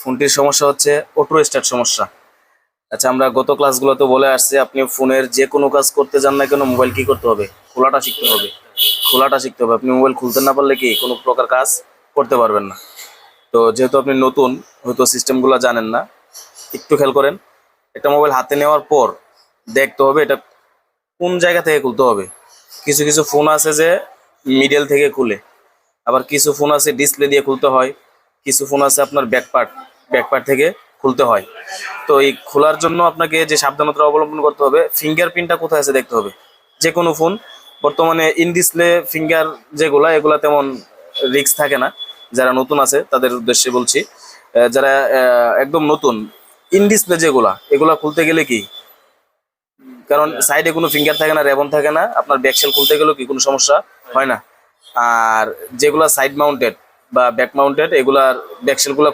ফোনটির সমস্যা হচ্ছে অটো স্টার্ট সমস্যা। আচ্ছা, আমরা গত ক্লাসগুলোতে বলে আসছি, আপনি ফোনের যে কোনো কাজ করতে যান না কেন মোবাইল কি করতে হবে? খোলাটা শিখতে হবে। খোলাটা শিখতে হবে। আপনি মোবাইল খুলতে না পারলে কি কোনো প্রকার কাজ করতে পারবেন না। তো যেহেতু আপনি নতুন, হয়তো সিস্টেমগুলো জানেন না, একটু খেয়াল করেন। একটা মোবাইল হাতে নেওয়ার পর দেখতে হবে এটা কোন জায়গা থেকে খুলতে হবে। কিছু কিছু ফোন আছে যে মিডল থেকে খুলে, আবার কিছু ফোন আছে ডিসপ্লে দিয়ে খুলতে হয়, কিছু ফোন আছে আপনার ব্যাকপার্ট থেকে খুলতে হয়। তো এই খোলার জন্য আপনাকে যে সাবধানতা অবলম্বন করতে হবে, ফিঙ্গারপ্রিন্টটা কোথায় আছে দেখতে হবে। যে কোনো ফোন বর্তমানে ইন ডিসপ্লে ফিঙ্গার যেগুলা, এগুলা তেমন রিস্ক থাকে না। যারা নতুন আছে তাদের উদ্দেশ্যে বলছি, যারা একদম নতুন, ইন ডিসপ্লে যেগুলা, এগুলা খুলতে গেলে কি, কারণ সাইডে কোনো ফিঙ্গার থাকে না, রেবন থাকে না, আপনার ব্যাকশেল খুলতে গেলেও কি কোনো সমস্যা হয় না। আর যেগুলা সাইড মাউন্টেড বা ব্যাক মাউন্টেড, এগুলার ব্যাকশেল গুলা